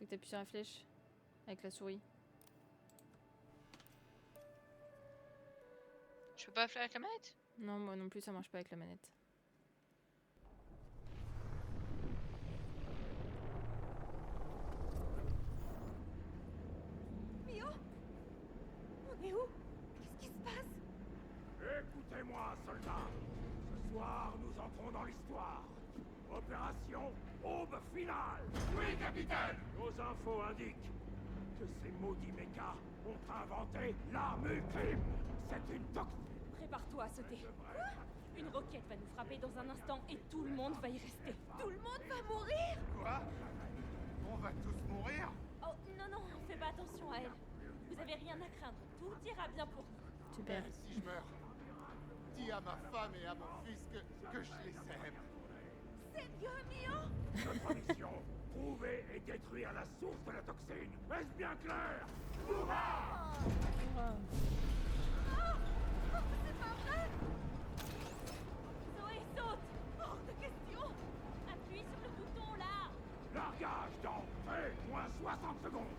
que t'appuies sur la flèche avec la souris. Je peux pas faire avec la manette? Non, moi non plus, ça marche pas avec la manette. Mio? On est où? Qu'est-ce qui se passe? Écoutez-moi, soldats. Ce soir, nous entrons dans l'histoire. Opération Aube Finale. Oui, capitaine. Nos infos indiquent que ces maudits mechas ont inventé l'arme ultime. C'est une toxine. Prépare-toi à sauter. Quoi? Une roquette va nous frapper dans un instant et tout le monde va y rester. Tout le monde va mourir? Quoi? On va tous mourir? Oh, non, fais pas attention à elle. Vous avez rien à craindre. Tout ira bien pour nous. Super. Et si je meurs, dis à ma femme et à mon fils que je les aime. Sérieux, Mio? Notre mission, trouver et détruire la source de la toxine. Est-ce bien clair? Hurrah! C'est pas vrai! Zoé, saute! Hors de question! Appuie sur le bouton, là! Largage dans moins 60 secondes.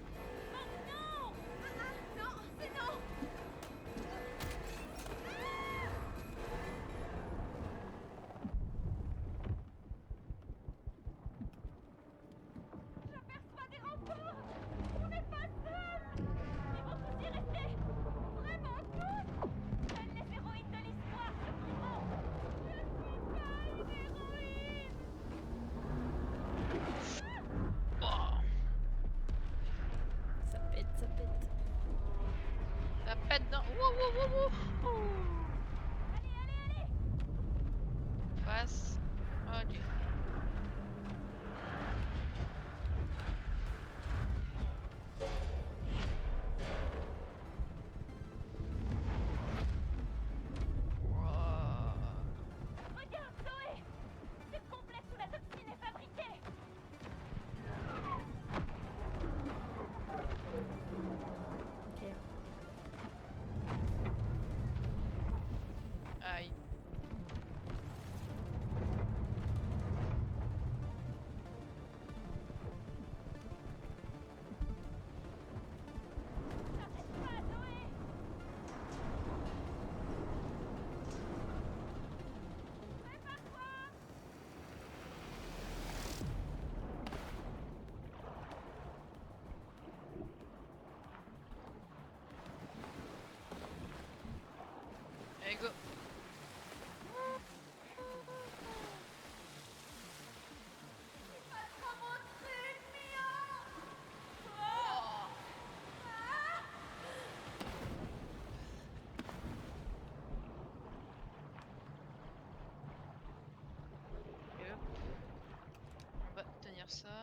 Maintenant! Non, c'est non! J'aperçois des renforts! On n'est pas seuls! Ils vont tous y rester! Vraiment tous! Seules les héroïnes de l'histoire survivront! Je suis pas une héroïne! Oh, Ça pète, ça pète. ça pète dans... Wouh. Allez! Passe. Oh Dieu. Regarde, Zoé! C'est complexe où la toxine est fabriquée! Ok. Aïe. T'arrêtes pas, Zoé! Prépare-toi! Allez, go. Pas trop mon truc, Mio! Oh! Ah! Et hop. On va tenir ça.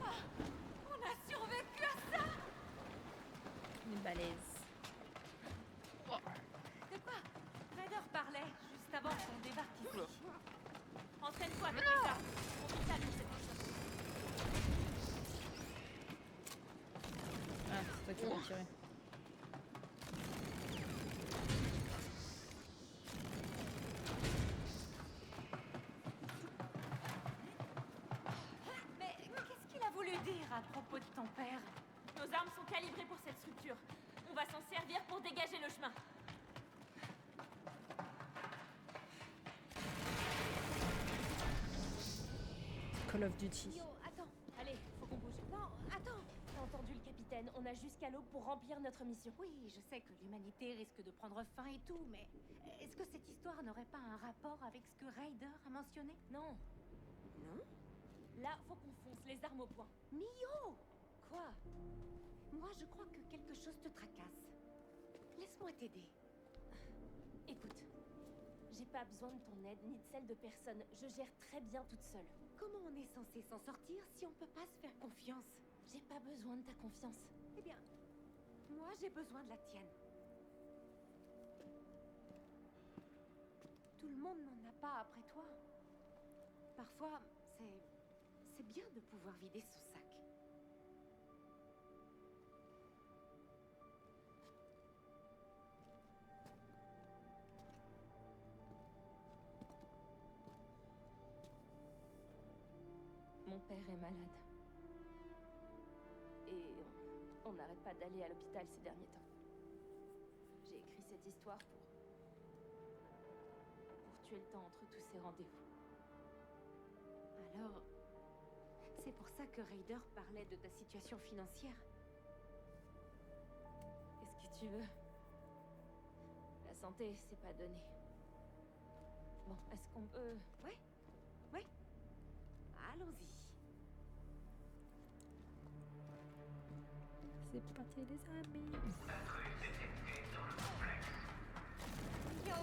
On a survécu à ça! Il est balèze. Oh. De quoi? Ryder parlait juste avant qu'on débarque ici. Oula. Entraîne-toi, Mais Teresa. On fait ça pour cette mission. Ah, c'est toi qui m'as tiré. Mais qu'est-ce qu'il a voulu dire à propos de ton père? Nos armes sont calibrées pour cette structure. On va s'en servir pour dégager le chemin. Call of Duty. Yo, attends. Allez, faut qu'on bouge. Non, attends. T'as entendu le capitaine. On a jusqu'à l'aube pour remplir notre mission. Oui, je sais que l'humanité risque de prendre fin et tout, mais est-ce que cette histoire n'aurait pas un rapport avec ce que Ryder a mentionné? Non. Non? Là, faut qu'on fonce, les armes au point. Mio! Quoi? Moi, je crois que quelque chose te tracasse. Laisse-moi t'aider. Écoute, j'ai pas besoin de ton aide ni de celle de personne. Je gère très bien toute seule. Comment on est censé s'en sortir si on peut pas se faire confiance? J'ai pas besoin de ta confiance. Eh bien, moi j'ai besoin de la tienne. Tout le monde n'en a pas après toi. Parfois, c'est bien de pouvoir vider son sac. Mon père est malade. Et on n'arrête pas d'aller à l'hôpital ces derniers temps. J'ai écrit cette histoire pour tuer le temps entre tous ces rendez-vous. Alors, c'est pour ça que Raider parlait de ta situation financière. Qu'est-ce que tu veux? La santé, c'est pas donné. Bon, est-ce qu'on peut... Ouais. Allons-y. C'est parti les amis. Yo,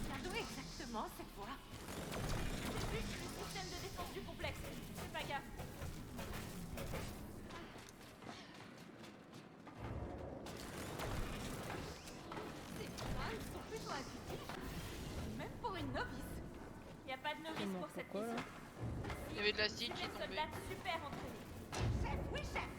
ça doit exactement cette voix. C'est juste le système de défense du complexe. Fais pas gaffe. Ces balles sont plutôt intuitifs. Même pour une novice. Y a pas de novice pour cette Pourquoi là? mission. Il y avait de l'acide qui Des est tombé. soldats super entraînés. Chef, oui chef.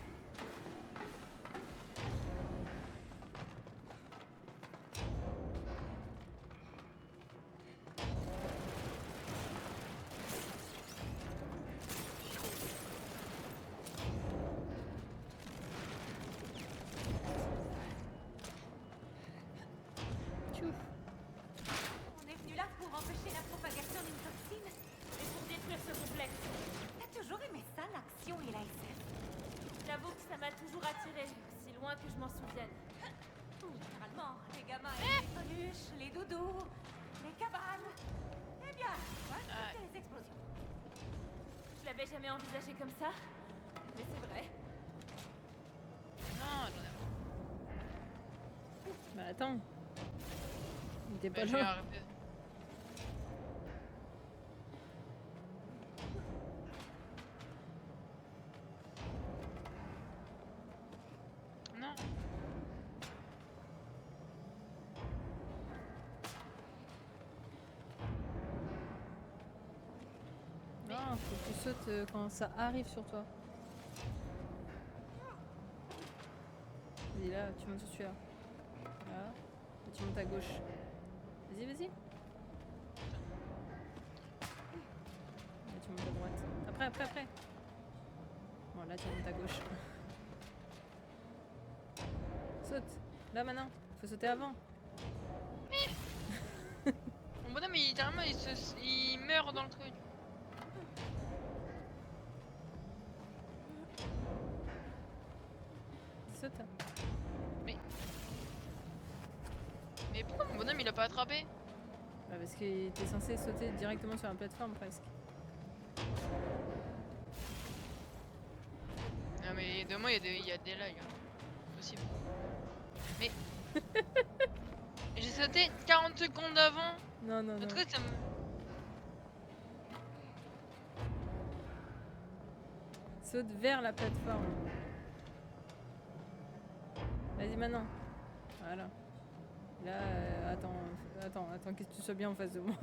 Tchouf. On est venu là pour empêcher la propagation d'une toxine. Et pour détruire ce complexe. T'as toujours aimé ça, l'action et la SF? J'avoue que ça m'a toujours attiré, aussi loin que je m'en souvienne. Littéralement, les gamins et les peluches, les doudous, les cabanes. Eh bien, ouais, c'était les explosions. Je l'avais jamais envisagé comme ça, mais c'est vrai. Non, j'en ai Bah attends. Il était pas. pas Je vais là. arrêter. Non. Non, faut que tu sautes quand ça arrive sur toi. Vas-y là, tu montes sur celui-là. Là. Et tu montes à gauche. Vas-y, vas-y. Là, tu montes à droite. Après. Bon, là, tu montes à gauche. Saute. Là, maintenant. Faut sauter avant. Mon bonhomme, littéralement, il meurt dans le truc. Saute. Mais pourquoi mon bonhomme, il a pas attrapé? Bah, parce qu'il était censé sauter directement sur la plateforme presque. Non, mais de moi, il y a des lags. Hein. Possible. Mais. J'ai sauté 40 secondes avant. Non, non, Le non. truc, ça me. Saute vers la plateforme. Vas-y maintenant. Voilà. Là, attends, que tu sois bien en face de moi.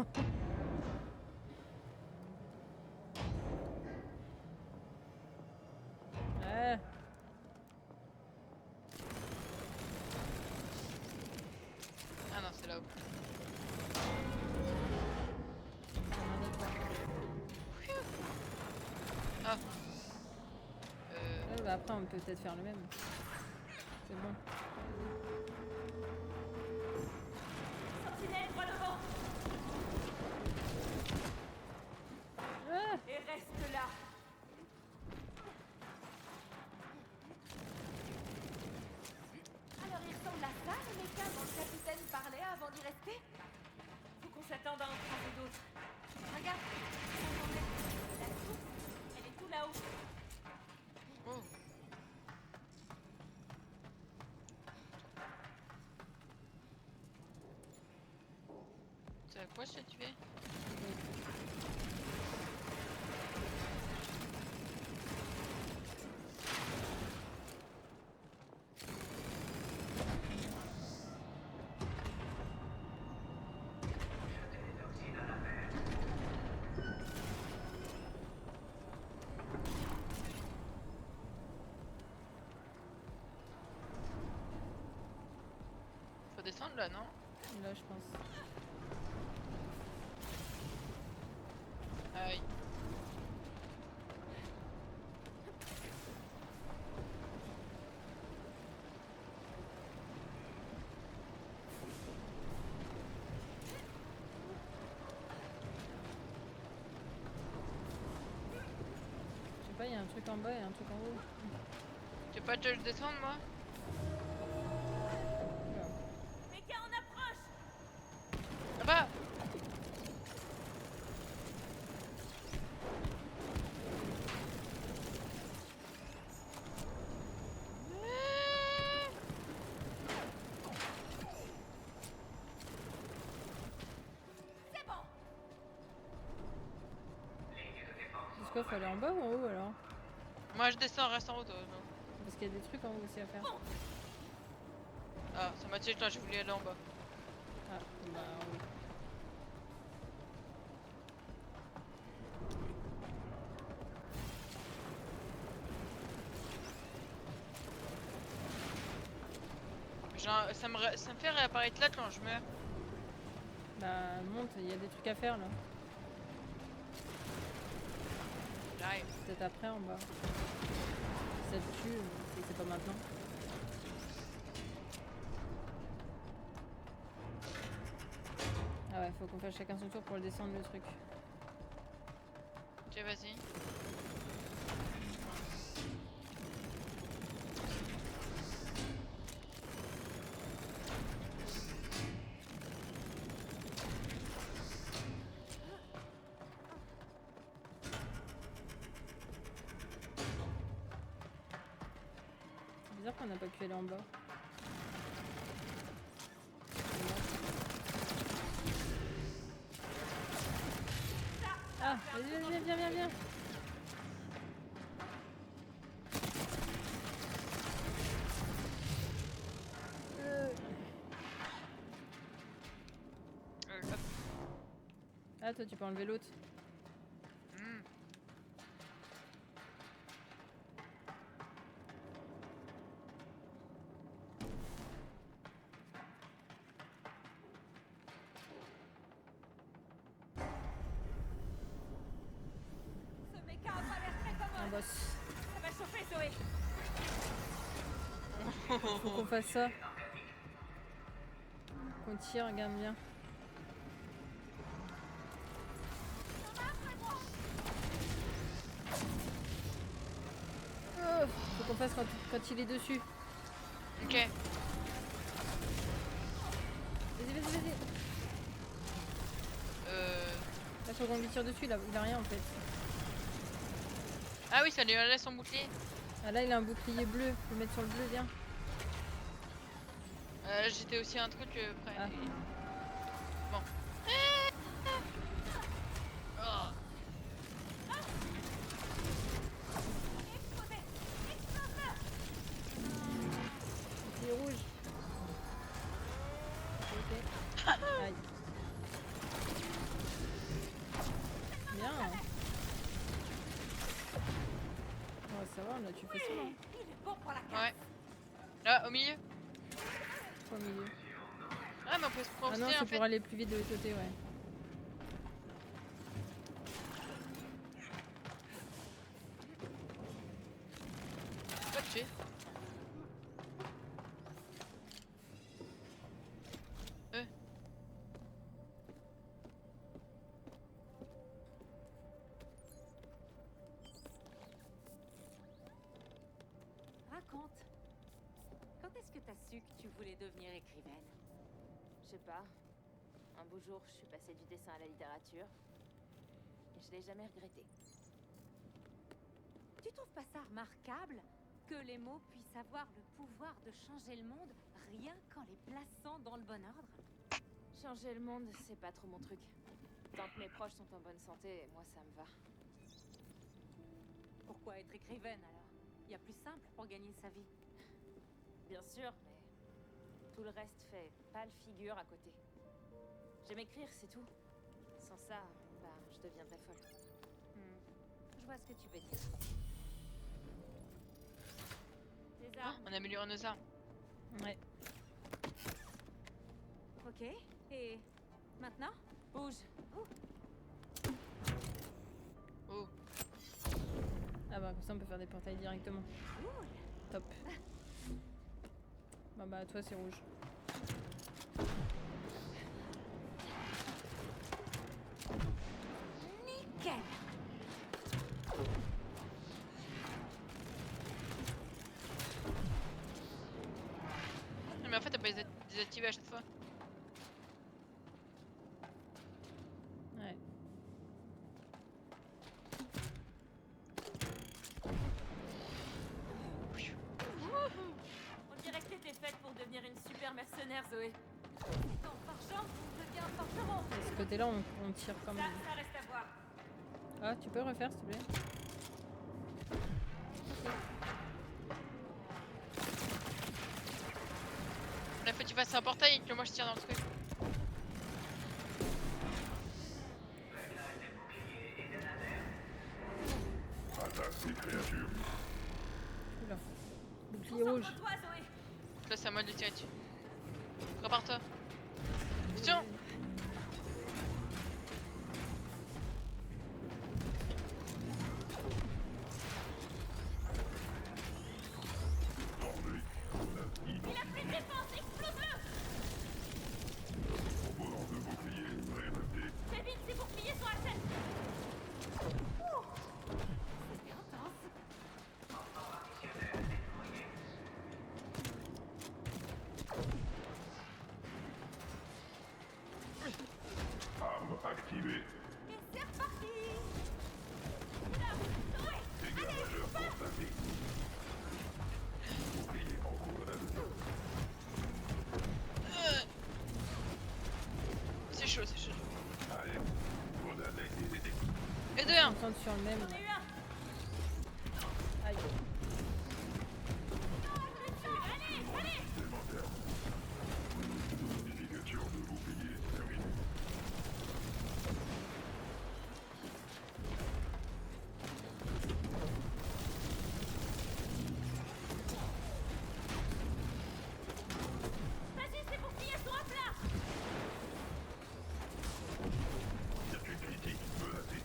Ouais. Ah non, c'est là-haut. Ah. Ouais, bah après, on peut peut-être faire le même. C'est bon. Sentinelle, droit devant. Ah, Et reste là. Alors il semble à ça, le méca dont le capitaine parlait avant d'y rester? Faut qu'on s'attende à en croiser d'autres. Regarde, la soupe, Elle est tout là-haut. Oh. C'est à quoi je t'ai tué? redescendre là, non? Là, je pense. Aïe. Je sais pas, il y a un truc en bas et un truc en haut. Tu veux pas te le descendre, moi? Oula. Mecha en approche! Ah bah! C'est bon! Est-ce qu'il faut aller en bas ou en haut alors? Moi je descends, reste en haut toi. Non. Parce qu'il y a des trucs en haut aussi à faire. Ah, ça m'a tué, toi, je voulais aller en bas. Ah, bah oui. Genre, ça me fait réapparaître là quand je meurs. Bah monte, il y a des trucs à faire là. J'arrive. Peut-être après en bas. Si ça te tue, c'est que c'est pas maintenant. Ah ouais, faut qu'on fasse chacun son tour pour le descendre le truc. Ok, vas-y. C'est bizarre qu'on n'a pas pu aller en bas. Ah, vas-y, viens. Hop. Ah, toi tu peux enlever l'autre. Hmm. Ce mecha a pas l'air très Un commode! boss. Ça va chauffer, Zoé! Faut qu'on fasse ça. Qu'on tire, regarde bien. Oh, faut qu'on fasse quand il est dessus. Ok. Vas-y. Là, faut qu'on lui tire dessus, là. Il a rien en fait. Ah oui, ça lui enlève son bouclier. Ah là, il a un bouclier bleu. Faut le mettre sur le bleu, viens. J'étais aussi un truc près. Ah. Bon. Oh. Explosé! Explose-le! Il est rouge. Ok. Aïe. Bien. On va savoir, là, tu fais ça, hein. Il est bon pour la casse! Ouais. Là, au milieu. Au milieu. Ah, mais on peut se Ah non, profiter c'est en fait. pour aller plus vite de l'autre côté, ouais. Pas tuer. Raconte. Quand est-ce que t'as su que tu voulais devenir écrivaine? Je sais pas. Un beau jour, je suis passée du dessin à la littérature. Et je l'ai jamais regretté. Tu trouves pas ça remarquable que les mots puissent avoir le pouvoir de changer le monde rien qu'en les plaçant dans le bon ordre? Changer le monde, c'est pas trop mon truc. Tant que mes proches sont en bonne santé, moi ça me va. Pourquoi être écrivaine alors? Il y a plus simple pour gagner sa vie. Bien sûr, mais tout le reste fait pâle figure à côté. J'aime écrire, c'est tout. Sans ça, bah, je deviendrais folle. Je vois ce que tu veux dire. Des Oh, armes. on améliore nos armes. Ouais. Ok. Et maintenant? Bouge. Oh. Ah bah comme ça on peut faire des portails directement. Cool. Top. Bah toi c'est rouge. Nickel. Non, mais en fait, t'as pas les désactivé à chaque fois. Ouais. On dirait que t'étais faite pour devenir une super mercenaire, Zoé. En forgeant, on devient un forgeron. De ce côté-là on tire comme... Ça reste à voir. Ah tu peux refaire s'il te plaît? Là, faut que tu fasses un portail et que moi je tire dans le truc. Attaque ces créatures. Oula. Bouclier rouge. Concentre-toi, Zoé. Là, c'est à moi de le tirer dessus. Prépare-toi. Attention! Il a plus de défense, explose-le! Composant de bouclier révolté. Très vite, ses boucliers sont à 7! C'était intense. Arme activée. Et c'est reparti. Dégâts majeurs constatés. Bouclier en cours d'adoption. C'est chaud, c'est chaud. Allez. Grenade a été détectée. Et de 1! On tente sur le même. J'en ai eu un. Aïe. Supplémentaire. Modification de bouclier terminée. Vas-y, ses boucliers sont à plat! Circuit critique menacé.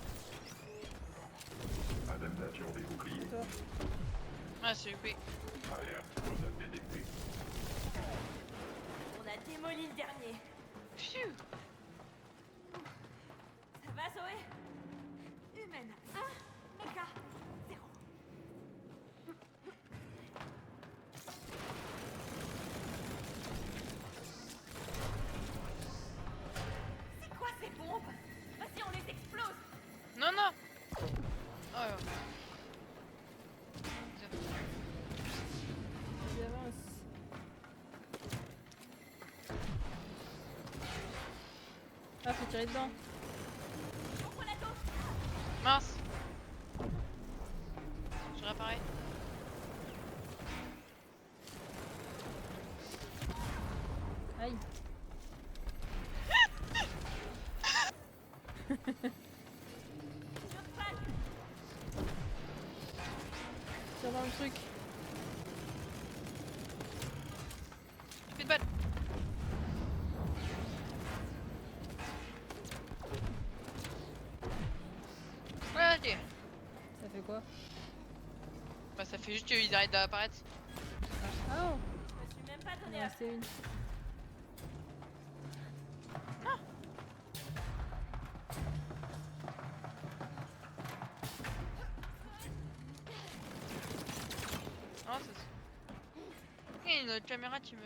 Adaptation des boucliers. Toi. Ah, c'est UP. Alerte. Grenade détectée. On a démoli le dernier. Pfiou! Ça va, Zoé? Humaine 1, méca 0. C'est quoi ces bombes? Vas-y, on les explose. Non, non! Oh, ouais. Vas-y, avance. Ah faut tirer dedans. Ouvre la tour! Mince! Je réapparais. Aïe. Tire dans le truc. Plus de balles! Allez! Ça fait quoi? Bah, ça fait juste qu'ils arrêtent d'apparaître. Ah oh. Je me suis même pas Il donné en à restait une. Ah, ça il y a une autre caméra qui me...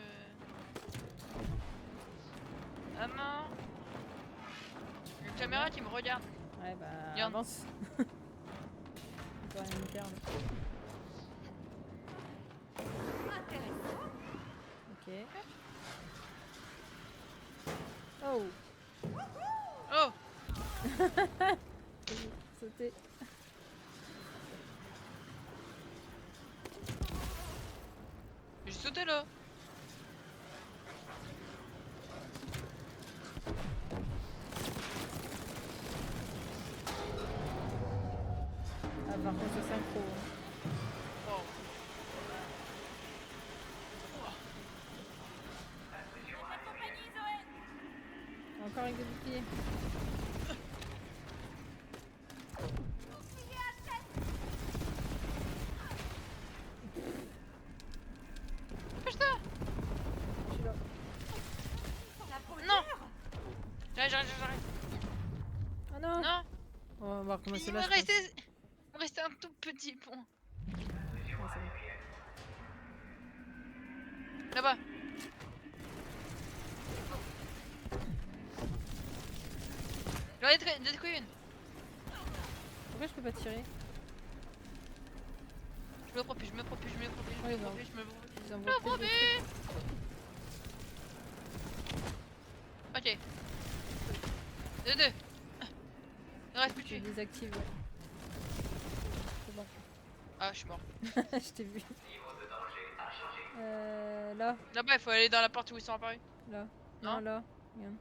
Ah non! Une caméra qui me regarde. Ouais bah Regarde. avance. On peut rien y perdre. intéressant. Ok. Oh. Oh! Sauter. J'ai sauté là! Ah par contre c'est synchro. Wow. La compagnie, Zoé! encore avec des boucliers. Dépêche-toi. Je suis là. Non. J'arrive. Ah non. Non. On va recommencer Il là. me je pense. restait un tout petit pont. Ouais, c'est bon. Là-bas. J'en ai détruit une. Pourquoi je peux pas tirer? Je me propulse. Oui, non. Ils envoient Je me peut-être des propulse. trucs. Ok. 2. Il en reste plus Je que tu. désactive, ouais. C'est bon. Ah, je suis mort. Je t'ai vu. Là, Là-bas, il faut aller dans la porte où ils sont apparus. là. Non. Non, là. Regarde.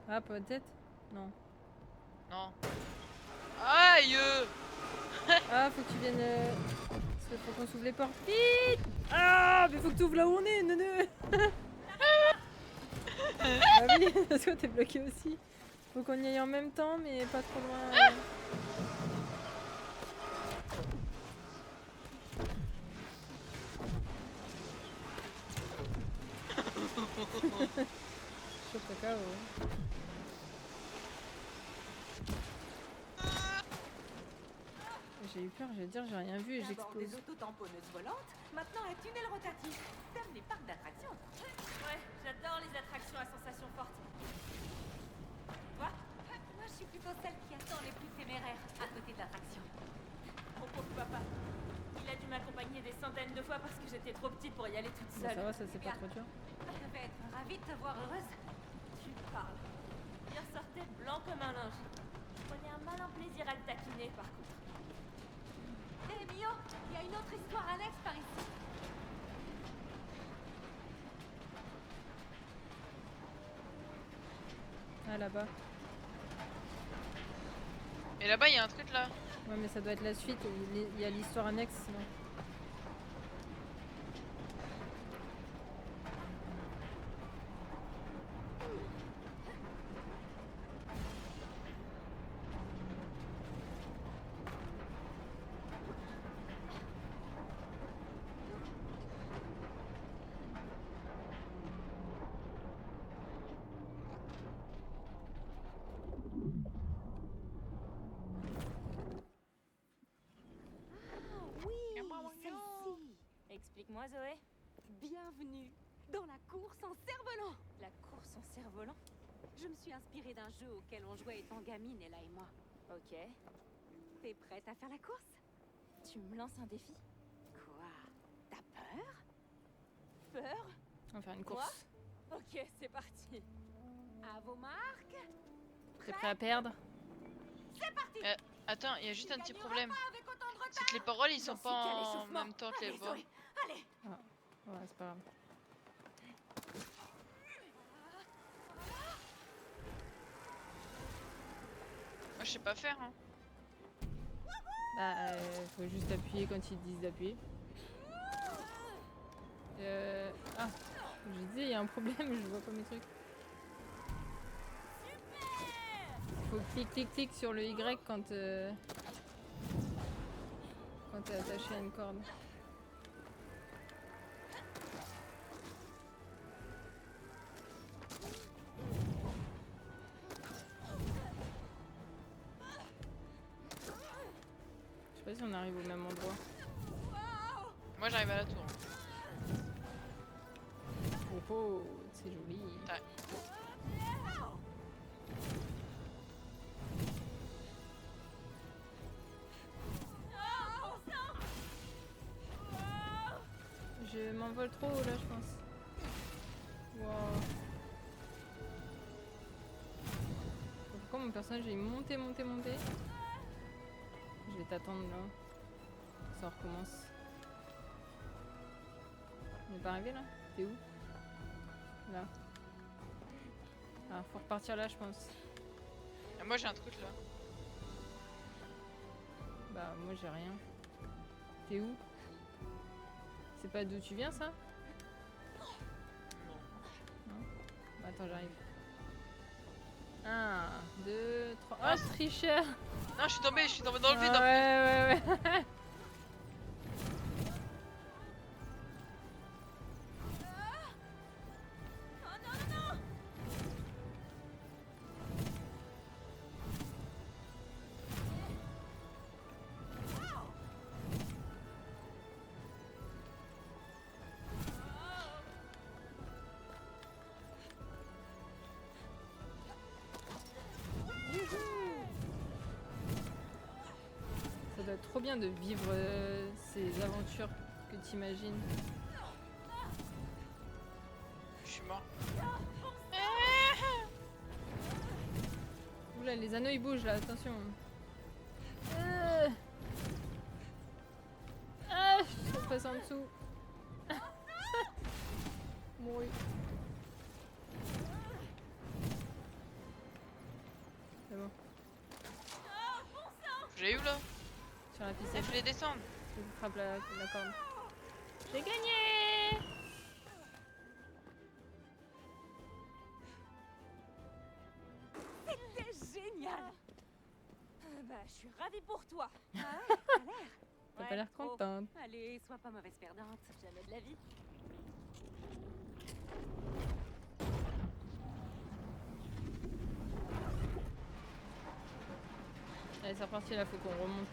Ah, peut-être? Non. Non. Aïe. Ah, faut que tu viennes. Parce qu'il faut qu'on s'ouvre les portes. Vite! Ah, mais faut que tu ouvres là où on est, neuneu! Ah oui, parce que t'es bloqué aussi. Faut qu'on y aille en même temps, mais pas trop loin. Chaud cacao. J'ai eu peur, j'allais dire j'ai rien vu et D'abord des j'explose. autotamponneuses volantes, maintenant un tunnel rotatif. T'aimes les parcs d'attractions? Ouais, j'adore les attractions à sensations fortes. Toi? Moi, je suis plutôt celle qui attend les plus téméraires à côté de l'attraction. Mon pauvre papa. Il a dû m'accompagner des centaines de fois parce que j'étais trop petite pour y aller toute Bah, seule. ça va, ça c'est pas trop dur. Je vais être ravie de te voir heureuse. Tu parles. Il ressortait blanc comme un linge. Je prenais un malin plaisir à le taquiner par contre. Hé Mio, il y a une autre histoire annexe par ici. Ah là-bas. Et là-bas, il y a un truc là. Ouais, mais ça doit être la suite. Il y a l'histoire annexe sinon. Explique-moi, Zoé. Bienvenue dans la course en cerf-volant. La course en cerf-volant? Je me suis inspirée d'un jeu auquel on jouait étant gamine, Ella et moi. Ok. T'es prête à faire la course? Tu me lances un défi? Quoi? T'as peur? Peur? On va faire une course. Ok, c'est parti. À vos marques? T'es prêt à perdre? C'est parti! Attends, il y a juste un petit problème. Avec autant de retard. C'est que les paroles, ils sont J'en pas suis qu'à en l'échauffement. même temps que les Allez, voix. Zoé, allez! Ouais, c'est pas grave. Moi, je sais pas faire. Hein. Bah, faut juste appuyer quand ils te disent d'appuyer. Ah, je disais, il y a un problème, je vois pas mes trucs. Faut clic sur le Y quand t'es attaché à une corde. Je sais pas si on arrive au même endroit. Moi, j'arrive à la tour. Oh oh, c'est joli. Ouais. Je m'envole trop haut là, je pense. Wow. Pourquoi mon personnage est monté? Je vais t'attendre là. Ça recommence. On est pas arrivé là? T'es où? Là. Ah, faut repartir là, je pense. Et moi, j'ai un truc là. Bah, moi j'ai rien. T'es où? C'est pas d'où tu viens ça? Non. Bah, attends, j'arrive. 1, 2, 3. Oh, ce tricheur! Non, je suis tombée dans le vide. Ah, ouais, ouais, ouais. Oh non, non, non! Ça doit être trop bien de vivre ces aventures que t'imagines. Je suis mort. Oula, les anneaux ils bougent là, attention. Je passe en dessous. Mouru. C'est bon. J'ai eu là. Sur la Il ficelle, fallait descendre. je frappe la corde. J'ai gagné! C'était génial! Bah, je suis ravie pour toi. Ah ouais, t'as l'air. T'as Ouais, pas l'air trop. contente. Allez, sois pas mauvaise perdante. Jamais de la vie. Allez, c'est reparti là, faut qu'on remonte.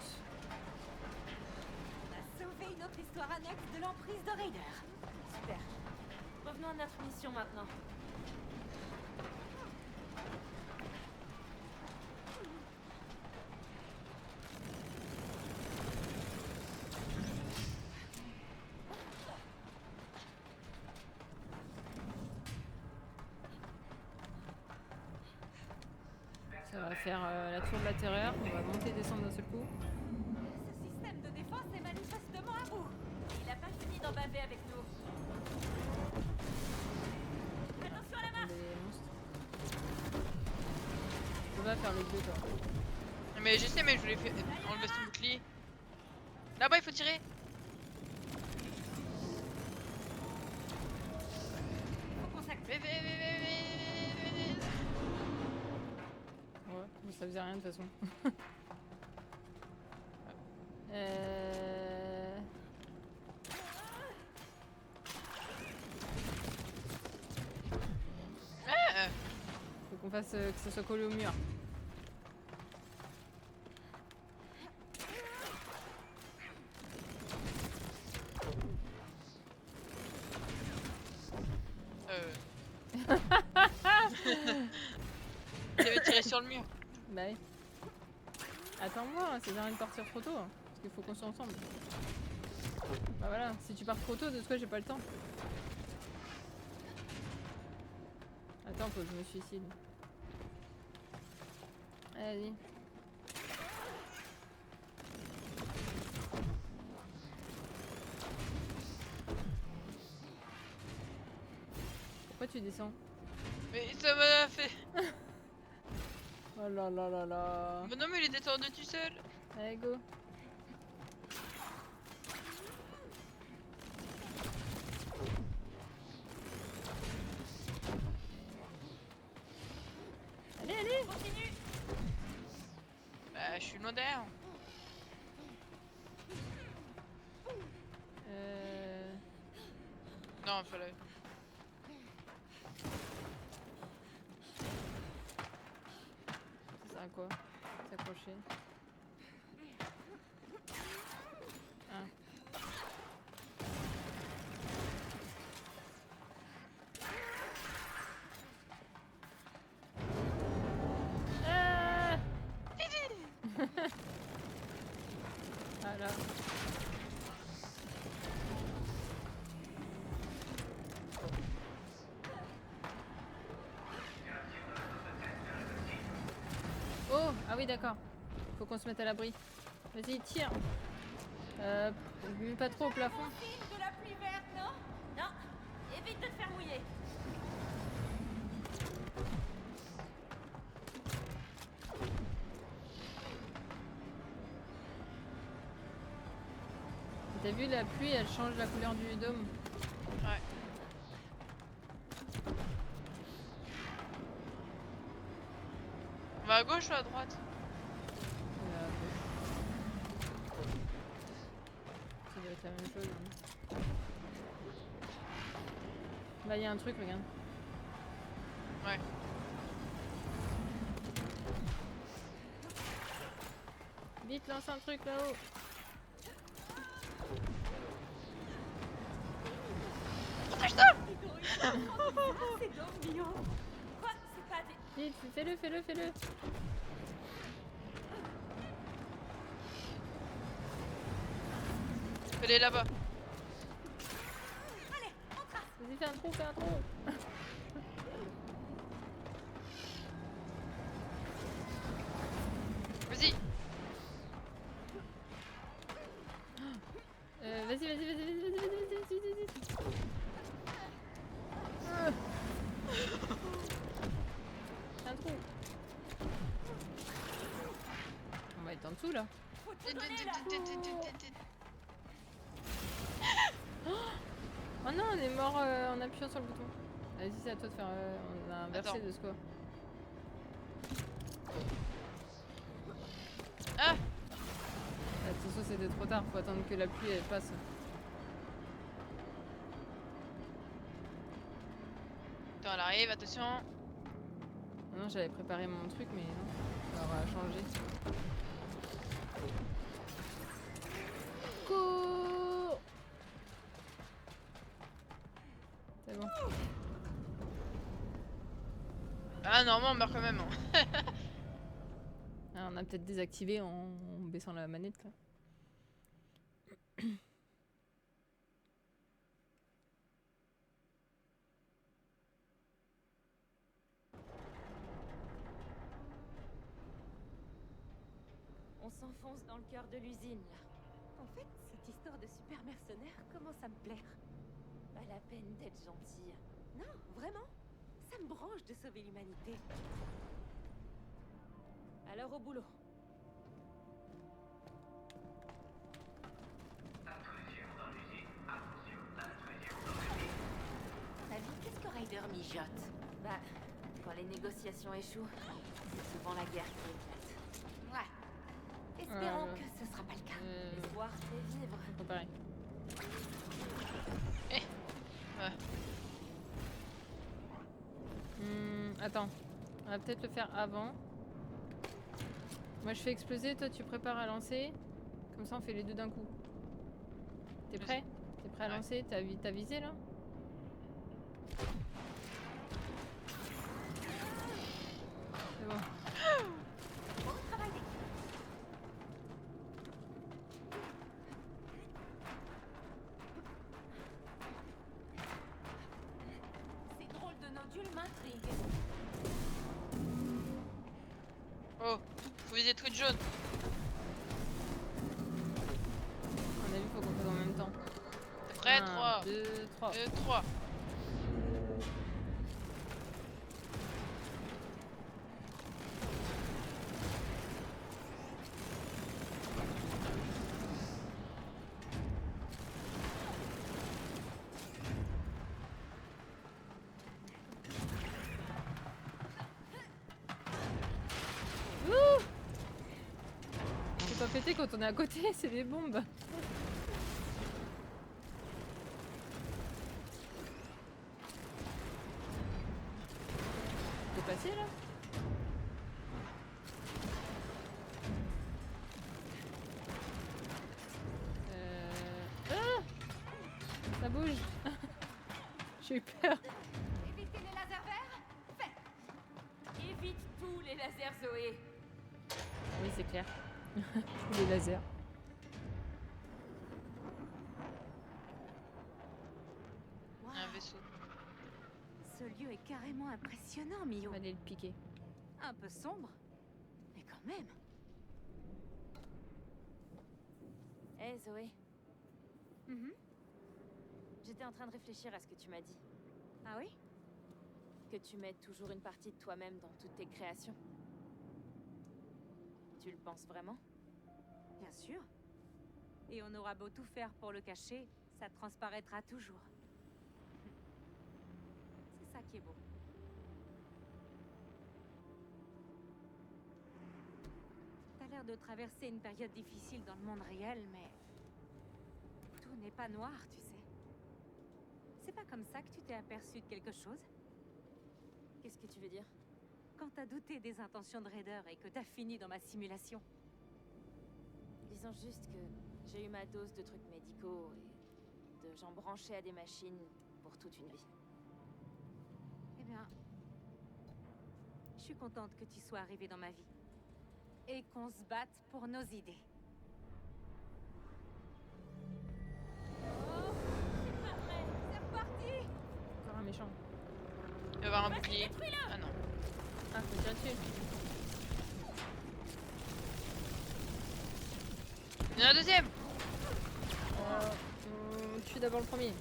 On a sauvé une autre histoire annexe de l'emprise de Raider. Super. Revenons à notre mission maintenant. Ça va faire la tour de la terreur. On va monter et descendre d'un seul coup. Ce système de défense est manifestement à bout. Il a pas fini d'en baver avec nous. Attention à la marche! Des monstres. Tu peux pas faire le 2 toi. Mais je sais, mais je voulais enlever son bouclier. Là-bas, il faut tirer. Faut qu'on s'active. Ouais, mais ça faisait rien de toute façon. Faut qu'on fasse que ça soit collé au mur. Il avait tiré sur le mur. Bah oui. Attends-moi, hein, c'est bien de partir trop tôt. Hein, parce qu'il faut qu'on soit ensemble. Bah voilà, si tu pars trop tôt, de ce fait j'ai pas le temps. Attends, faut que je me suicide. Allez. Pourquoi tu descends? Mais ça m'a fait. Oh là là là là. Mon homme, il est descendu tout seul. Allez, go. Allez, allez. Continue! Bah, je suis loin derrière. Non, il fallait. Ça sert à quoi? S'accrocher. Ah. Ah. Ah là. Oh, ah oui d'accord. Faut qu'on se mette à l'abri. Vas-y, tire. Pas trop au plafond. Signe de la pluie verte, non? Non, évite de te faire mouiller. T'as vu la pluie, elle change la couleur du dôme. Ouais. On va à gauche ou à droite? Ça doit être la même chose. Hein. Bah, il y a un truc, regarde. Ouais. Vite, lance un truc là-haut. C'est dormillant. Quoi? C'est pas des... Vite, fais-le. Fais-les là-bas. Vas-y, fais un trou. Vas-y. Vas-y. Fais un trou. On va être en dessous là. Oh non, on est mort en appuyant sur le bouton. Vas-y, c'est à toi de faire. On a inversé Attends. de ce quoi. Ah! Attention, c'était trop tard, faut attendre que la pluie elle passe. Attends, elle arrive, attention. Ah non, j'avais préparé mon truc, mais non, ça aura changé. Cours! C'est bon. Ah, normalement, on meurt quand même. Hein. Ah, on a peut-être désactivé en baissant la manette là. On s'enfonce dans le cœur de l'usine, là. En fait, cette histoire de super mercenaire commence à me plaire. Pas la peine d'être gentille. Non, vraiment. Ça me branche de sauver l'humanité. Alors au boulot. T'as vu qu'est-ce que Ryder mijote? Bah, quand les négociations échouent, c'est souvent la guerre qui éclate. Ouais. Espérons que ce sera pas le cas. L'espoir fait vivre. Faut pareil. Ouais. Attends, on va peut-être le faire avant. Moi je fais exploser, toi tu prépares à lancer. Comme ça on fait les deux d'un coup. T'es prêt? T'es prêt à Ouais. lancer? T'as visé là? C'est bon. Bon travail d'équipe. Ces drôles de nodules m'intriguent. Oh, faut viser le truc jaune. On a vu, faut qu'on fasse en même temps. T'es prêt? 1, 3, 2, 3. 2, 3. C'est pas pété quand on est à côté, c'est des bombes. T'es passé là? Ah, ça bouge. J'ai eu peur. Évitez les lasers verts. Fait. Évite tous les lasers Zoé. Oui, c'est clair. Les lasers. Un vaisseau. Ce lieu est carrément impressionnant, Mio. On va aller le piquer. Un peu sombre, mais quand même. Hé Zoé, Mhm. j'étais en train de réfléchir à ce que tu m'as dit. Ah oui? Que tu mets toujours une partie de toi-même dans toutes tes créations. Tu le penses vraiment? Bien sûr. Et on aura beau tout faire pour le cacher, ça transparaîtra toujours. C'est ça qui est beau. l'air de traverser une période difficile dans le monde réel, mais tout n'est pas noir, tu sais. C'est pas comme ça que tu t'es aperçu de quelque chose? Qu'est-ce que tu veux dire? Quand t'as douté des intentions de Raider et que t'as fini dans ma simulation. Disons juste que j'ai eu ma dose de trucs médicaux et de gens branchés à des machines pour toute une vie. Eh bien, je suis contente que tu sois arrivé dans ma vie. Et qu'on se batte pour nos idées. Oh, c'est pas vrai, c'est reparti! Encore un méchant. Il va y avoir un bouclier. Ah non. Ah, faut tirer dessus. Il y en a un deuxième. On tue d'abord le premier. Bon.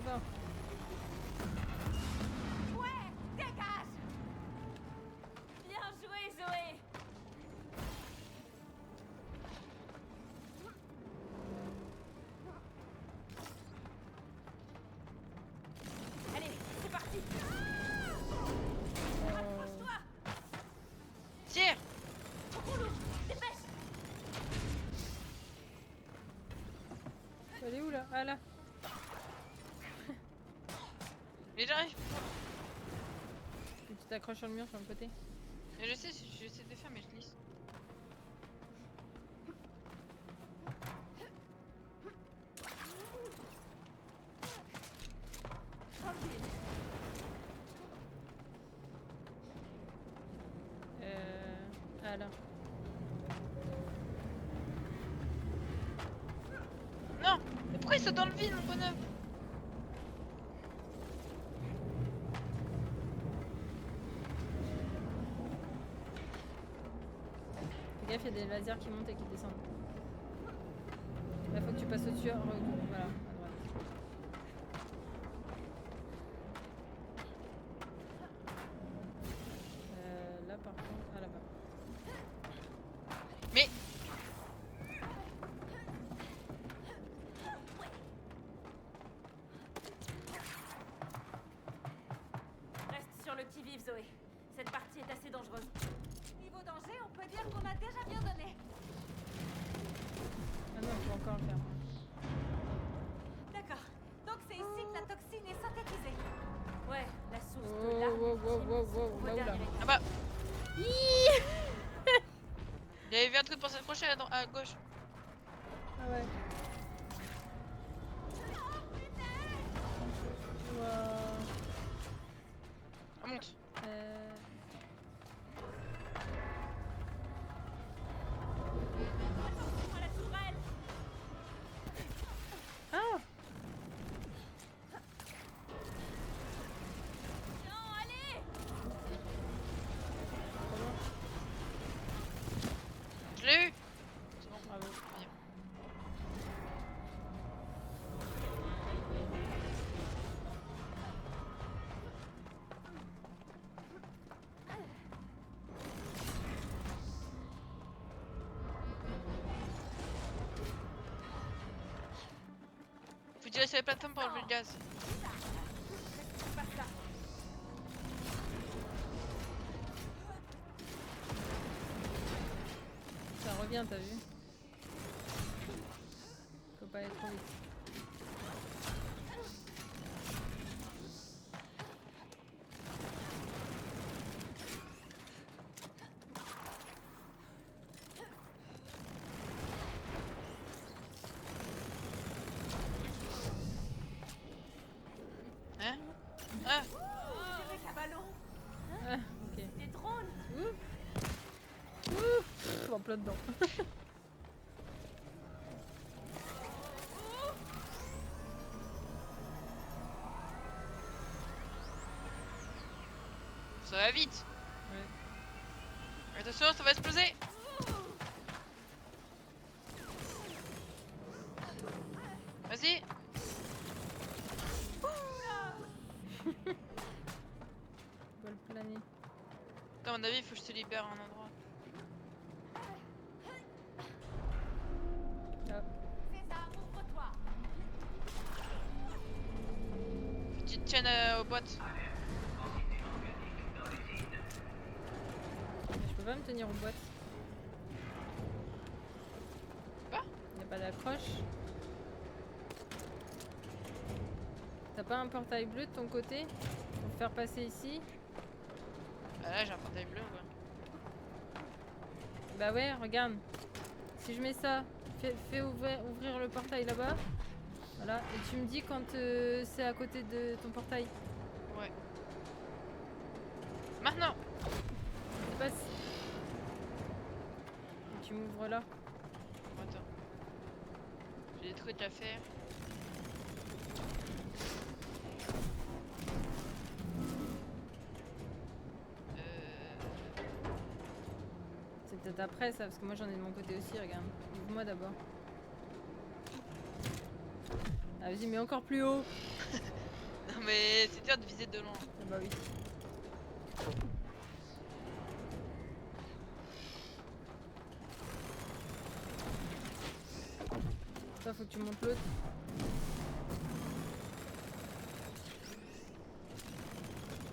D'abord. Ouais, dégage! Bien joué, Zoé! Allez, c'est parti! Accroche-toi! Tire. Dépêche! Elle est où là? Ah là. Et j'arrive. Tu t'accroches sur le mur sur le côté. Mais je sais de le faire, mais je glisse. Ah là. Non. Mais pourquoi il saute dans le vide, mon bonhomme? Fais gaffe, il y a des lasers qui montent et qui descendent. Là, faut que tu passes au-dessus. Voilà, à droite. Là, par contre. Ah, là-bas. Mais Reste sur le qui-vive, Zoé. Cette partie est assez dangereuse. Niveau danger, on peut dire qu'on a déjà bien donné. Ah non, il faut encore le faire. D'accord. Donc c'est ici que la toxine est synthétisée. Ouais, la source de Oh, l'arme. wow, wow, wow, wow, Au là où là. dernier étage. ah bah. Il avait vu un truc pour s'accrocher à gauche. Ah ouais. Wow. Ah, monte. Attention à la tourelle! Ah. Non, allez! Je l'ai eu. C'est bon, bravo. Bien. Faut tirer sur les plateformes pour enlever le gaz. C'est pas ça. Ça revient, t'as vu? Faut pas aller trop vite. Hein? Ah. Avec un ballon. Ah, ok. Des drones. En plein dedans. Ça va vite. Ouais. Attention, ça va exploser. Vas-y. On va le planer. À mon avis, il faut que je te libère un endroit. tu te tiennes aux boîtes. Je peux pas me tenir aux boîtes. Quoi? Y a pas d'accroche. T'as pas un portail bleu de ton côté pour faire passer ici? Ah là j'ai un portail bleu quoi. Bah ouais, regarde. Si je mets ça, fais ouvrir le portail là-bas. Voilà, et tu me dis quand c'est à côté de ton portail. Ouais. Maintenant. Tu passes. Et tu m'ouvres là. Attends. J'ai des trucs à faire. C'est peut-être après ça, parce que moi j'en ai de mon côté aussi, regarde. Ouvre-moi d'abord. Ah vas-y, mais encore plus haut. Non mais c'est dur de viser de loin. Ah bah oui. Toi, faut que tu montes l'autre.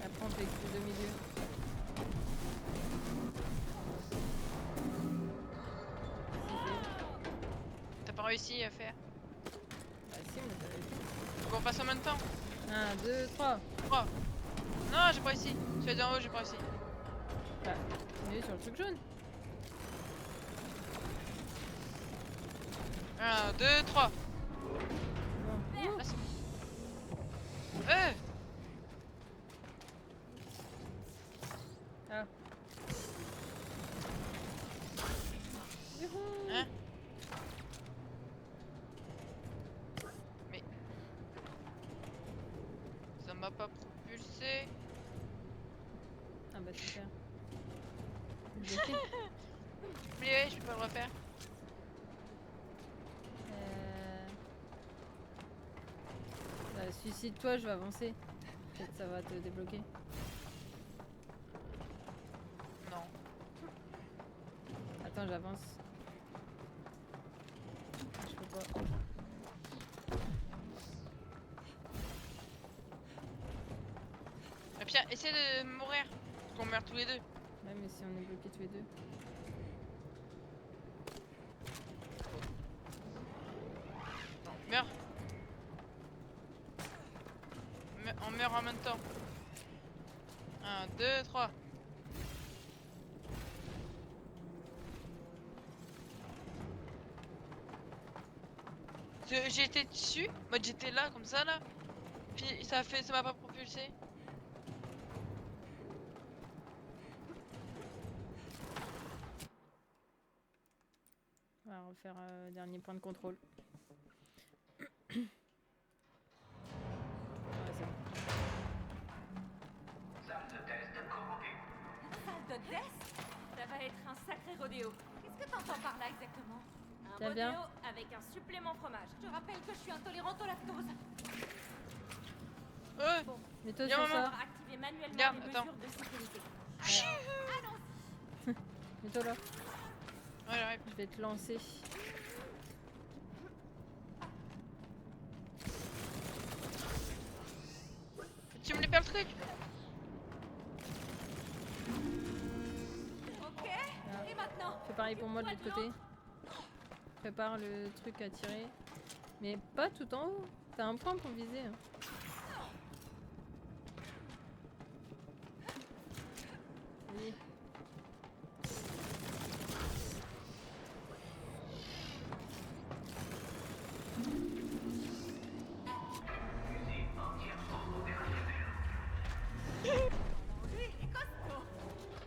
Après, on fait explose au milieu. T'as pas réussi à faire. Bah si, mais t'avais fait. Bon, on passe en même temps. 1, 2, 3. 3. Non, j'ai pas réussi. Tu as dit en haut, j'ai pas réussi. Bah, on est sur le truc jaune. 1, 2, 3. Bon. Ah, c'est bon. Ah. Youhou. Hein? Mais ça m'a pas propulsé. Ah bah super. Je l'ai fait. Mais ouais, je peux pas le refaire. Bah, suicide-toi, je vais avancer. Peut-être ça va te débloquer. Non. Attends, j'avance. Je peux pas. Et puis essaie de mourir. Parce qu'on meurt tous les deux. Ouais, mais si on est bloqués tous les deux. Meurs. On meurt en même temps. 1, 2, 3. J'étais dessus, moi j'étais là comme ça là. Puis ça m'a pas propulsé. On va refaire dernier point de contrôle. Ouais, c'est bon. Salle de test? Ça va être un sacré rodéo. Qu'est-ce que t'entends par là exactement? Un Tiens, rodéo viens. avec un supplément fromage. Je rappelle que je suis intolérante au lactose. Bon, Mets-toi Viens, sur maman. ça. on va activer manuellement Regarde, les attends. mesures de sécurité. Mets-toi là. Ouais, j'arrive. Je vais te lancer. Tu me libères le truc? Ok, et maintenant? Fais pareil pour moi de l'autre côté. Prépare le truc à tirer. Mais pas tout en haut. T'as un point pour viser. Hein. Oui.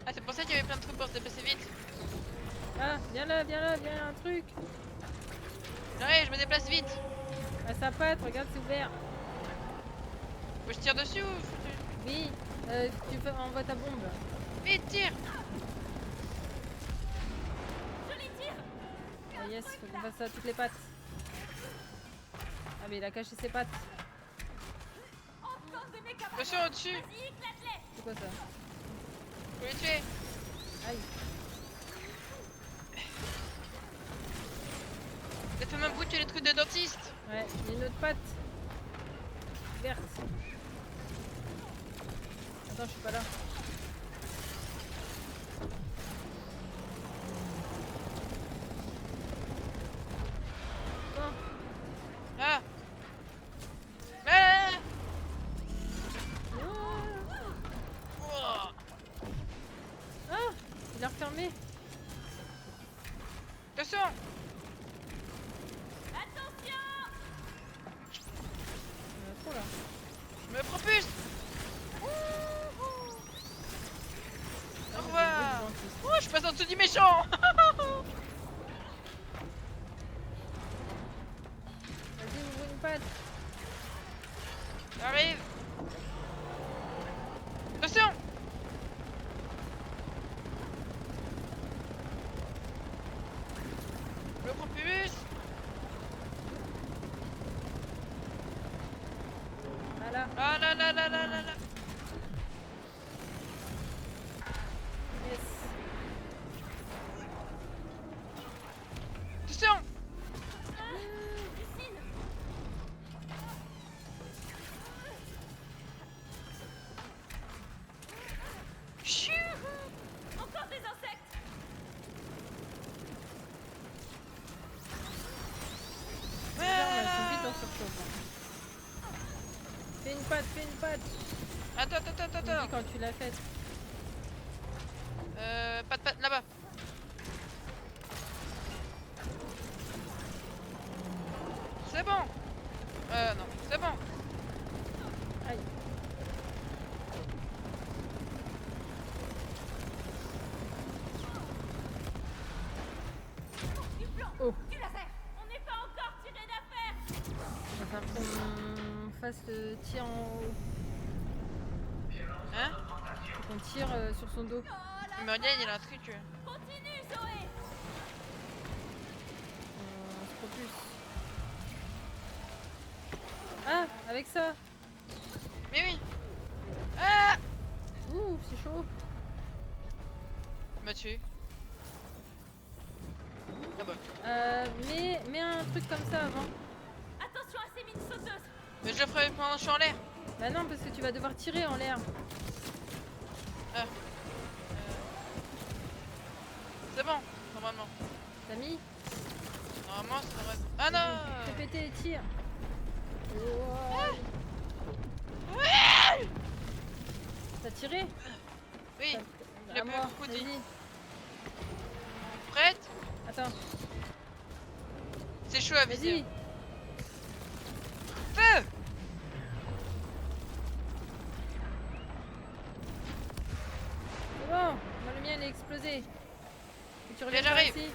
Ah, c'est pour ça qu'il y avait plein de trucs pour se déplacer vite. Ah, viens là, viens un truc. J'arrive, je me déplace vite. À sa patte, regarde, c'est ouvert. Faut que je tire dessus ou Oui, envoie ta bombe. Vite, tire. Oh yes, faut qu'on fasse ça à toutes les pattes. Ah mais il a caché ses pattes. Attention au-dessus. C'est quoi ça? Faut les tuer. Aïe. Ça fait même bruit que les trucs de dentiste. Ouais, il y a une autre patte. Verte. Attends, je suis pas là. Bon. Ah. Ah. Ah. Oh. Ah, il a refermé. Attention. Il y en a trop là. Je me propulse. Au Ah, revoir. il y a des gens Oh, je passe en dessous du méchant. Vas-y, ouvre une patte. J'arrive. Attention. Le propulse. Voilà. Ah là là là là là là. Yes. Attention. Chou. Encore des insectes. Bizarre, elles sont vite en surchauffe. Fais une patte, fais une patte. Attends, attends, Tu me attends, dis attends. quand tu l'as faite. Pas de patte là-bas. C'est bon. Non, c'est bon. Aïe. Du plan. Oh. Du laser. On n'est pas encore tiré d'affaire. Il va falloir qu'on fasse le tir en haut. Hein? Faut qu'on tire sur son dos. Oh là. Il me regarde, il a un truc. Continue, Zoé. On se propulse. Ah, avec ça. Mais oui. Ah! Ouh, c'est chaud. Il m'a tué. Ah bah. Mets un truc comme ça avant. Attention à ces mines sauteuses. Mais je le ferai pendant que je suis en l'air. Bah non, parce que tu vas devoir tirer en l'air. C'est bon, normalement. T'as mis? Normalement, ça devrait. Ah non! Fais péter et tire. T'as tiré? Oui, il a À pas moi, beaucoup dit. vas-y. Prête? Attends, C'est chaud à viser. vas-y. Feu! C'est bon, moi le mien il est explosé. Faut que tu reviennes par j'arrive. ici.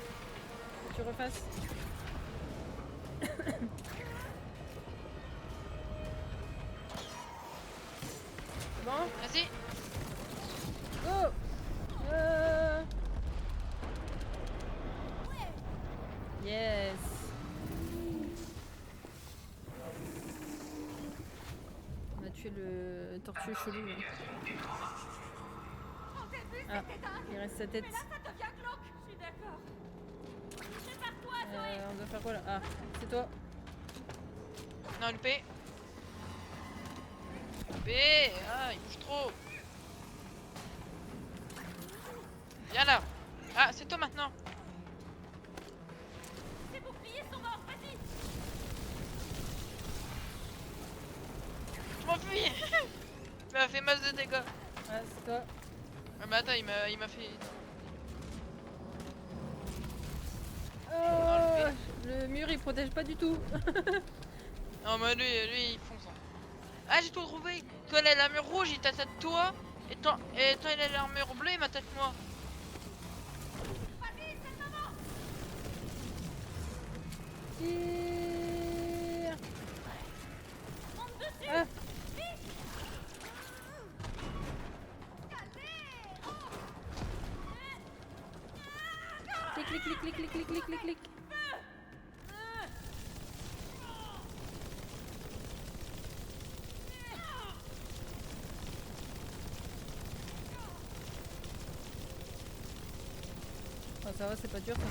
Faut que tu refasses. Bon, Vas-y. go! Yes! On a tué le tortue chelou. Là. Au début, Ah, c'était dingue. il reste sa tête. Mais là, ça devient glauque. Je suis d'accord. Prépare-toi, Zoé. On doit faire quoi là? Ah, c'est toi. Non, une paix. P. Ah, il bouge trop. Viens là. Ah, c'est toi maintenant. Ces boucliers sont morts. Vas-y. Je m'enfuis. Il m'a fait masse de dégâts. Ah, c'est toi. Ah, mais attends, il m'a fait. Oh, le mur il protège pas du tout. Non, mais lui il fonce. Ah, j'ai tout trouvé. Toi, il a l'armure rouge, il t'attaque toi. Et toi, il a l'armure bleue, il m'attaque moi. Vas-y, c'est le moment. Tire. Monte dessus. Ah, clic, clic, clic, clic, clic, clic, clic, clic, clic. Oh, ça va, c'est pas dur ça.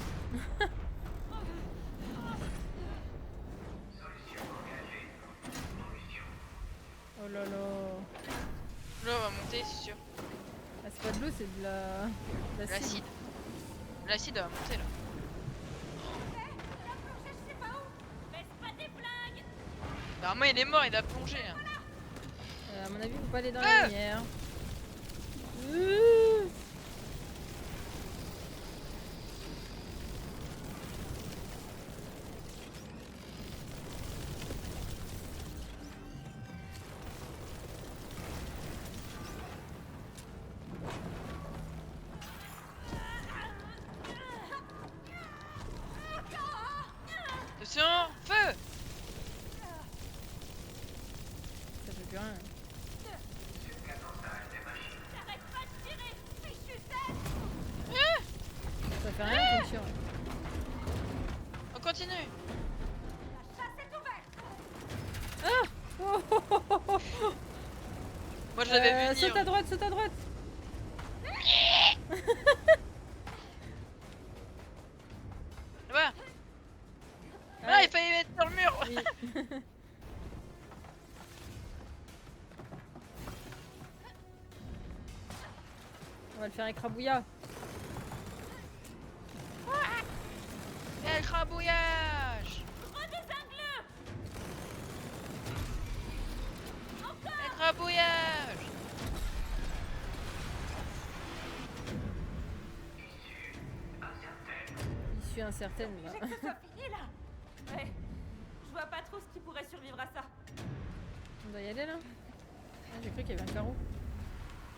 Oh là là. L'eau va monter, c'est sûr. Ah, c'est pas de l'eau, c'est de la... de l'acide. L'acide. L'acide va monter là. Baisse pas tes flingues. Normalement il est mort, il a plongé. Hein. À mon avis, faut pas aller dans Ah la lumière. Attention, feu! Ça fait plus rien. T'arrêtes pas de tirer. Fichu sec. Ça fait rien qu'on tire. On continue. La chasse est ouverte. Ah oh, oh, oh, oh, oh. Moi je l'avais vu Saute à venir. droite, saute à droite. Là-bas. Ah, Ouais. il fallait mettre sur le mur. Oui. On va le faire écrabouillat. Et le crabouillage. Redésingle-le. Le crabouillage. Issue incertaine là. J'ai que ce soit fini là. Ouais. Je vois pas trop ce qui pourrait survivre à ça. On doit y aller là. Ah, j'ai cru qu'il y avait un carreau.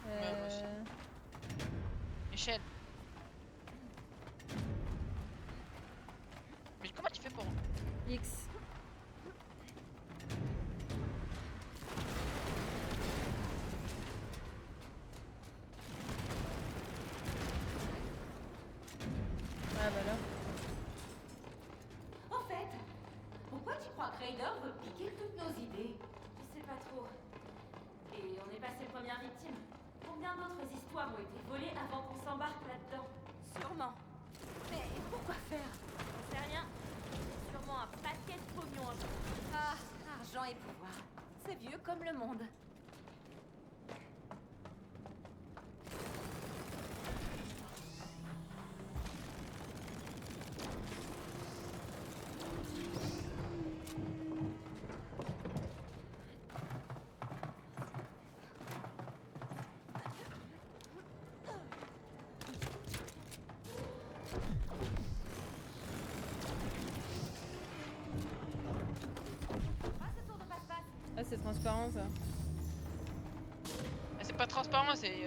moi aussi. Michel. Mais comment tu fais pour... X. Ah bah là. En fait, pourquoi tu crois que Raider veut piquer toutes nos idées? Je sais pas trop. Et on est passé première victime. Combien d'autres histoires ont été volées avant qu'on s'embarque là-dedans? Sûrement. Mais pourquoi faire? J'en sais rien. Sûrement un paquet de pognon en jeu. Ah, argent et pouvoir. C'est vieux comme le monde. Ah, ce tour de passe-passe. Ah c'est transparent ça. Ah, c'est pas transparent, c'est... Si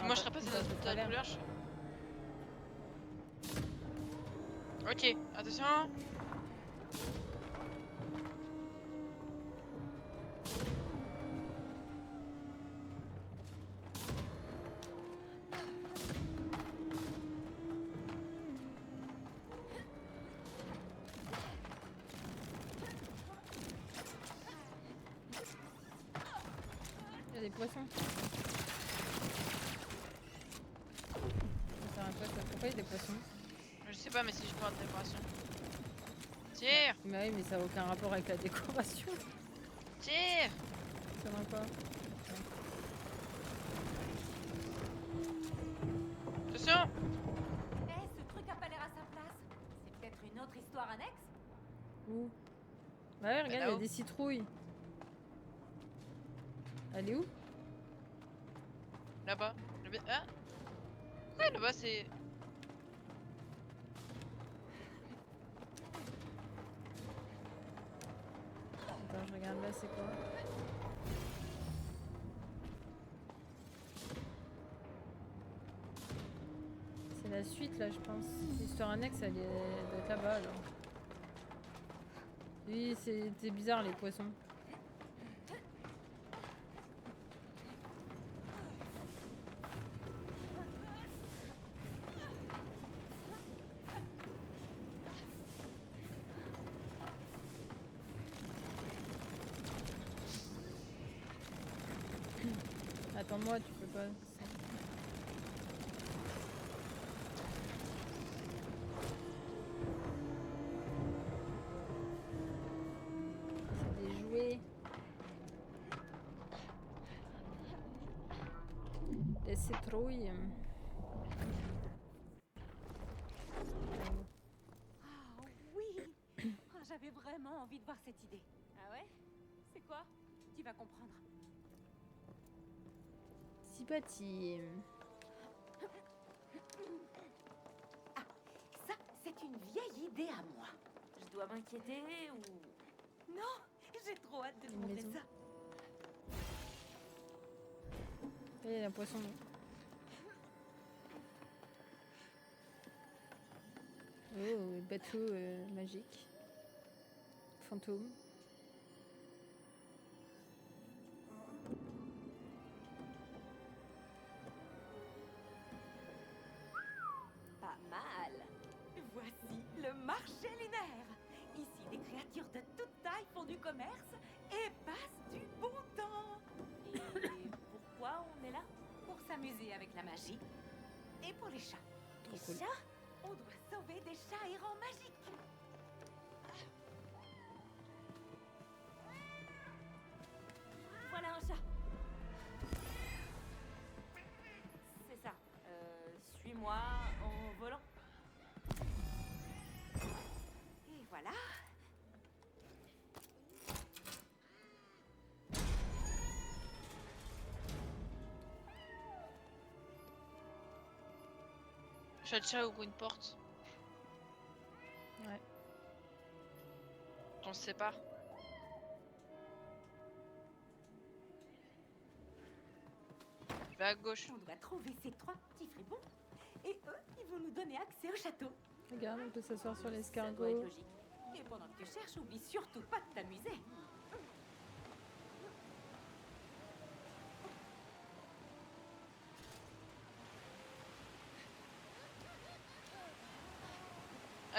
Ah, moi je pas- serais passé ça, dans ça a ta l'air. couleur, je... Ok, attention. Il y a des poissons. Ça sert à quoi ça? Pourquoi il y a des poissons? Je sais pas, mais c'est juste pour la décoration. Tire. Bah oui mais ça a aucun rapport avec la décoration. Tire. Ça va pas. Attention. Eh, ce truc a pas l'air à sa place. C'est peut-être une autre histoire annexe? Où? Bah ouais regarde, il y a là-haut. des citrouilles. Elle est où? Là-bas. Ah. Ouais, là-bas c'est... Attends, je regarde là, c'est quoi? C'est la suite là, je pense. L'histoire annexe, elle doit être là-bas alors. Oui, c'est bizarre les poissons. Attends-moi, tu peux pas. C'est des jouets. citrouille. Ah oui. Ah, j'avais vraiment envie de voir cette idée. Ah ouais? C'est quoi? Tu vas comprendre. Sympathie. Ah, ça, c'est une vieille idée à moi. Je dois m'inquiéter ou... Non, j'ai trop hâte de te Une montrer maison. ça. Il y a un poisson. Non. Oh, bateau magique. Fantôme. Pas mal. Voici le marché lunaire. Ici, des créatures de toute taille font du commerce et passent du bon temps. Et pourquoi on est là? Pour s'amuser avec la magie et pour les chats. Trop Les cool. chats? On doit sauver des chats errants magiques. Voilà un chat. C'est ça. Suis-moi en volant. Et voilà. Chat de chat ouvre une porte. Ouais. On se sépare. Je vais à gauche. On doit trouver ces 3 petits fribons. Et eux, ils vont nous donner accès au château. Regarde, on peut s'asseoir sur Ça doit être l'escargot. logique. Et pendant que tu cherches, oublie surtout pas de t'amuser.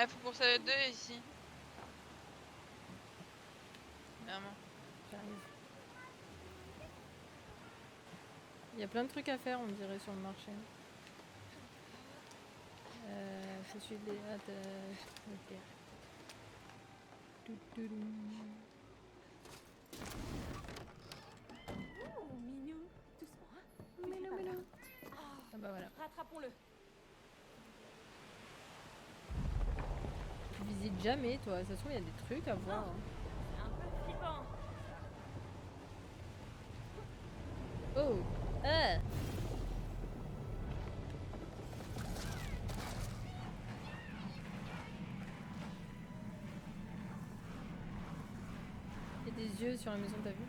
Ah, faut qu'on s'arrête deux ici. Vraiment. J'arrive. Il y a plein de trucs à faire, on dirait, sur le marché. Faut suivre les... Ah, ok. Oh, Minou. Doucement, hein. Minou, minou. Ah bah voilà. Rattrapons-le. Tu visites jamais, toi. Ça se trouve, il y a des trucs à voir. Hein. C'est un peu flippant. Oh! Ah! Il y a des yeux sur la maison, t'as vu?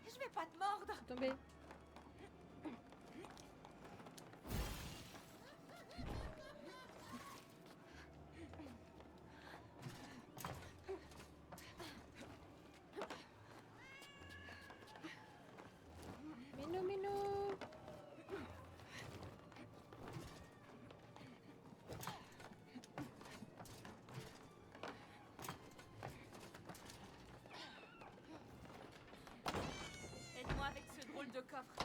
Je vais pas te mordre. Tombé. Minou, minou. Aide-moi avec ce drôle de coffre.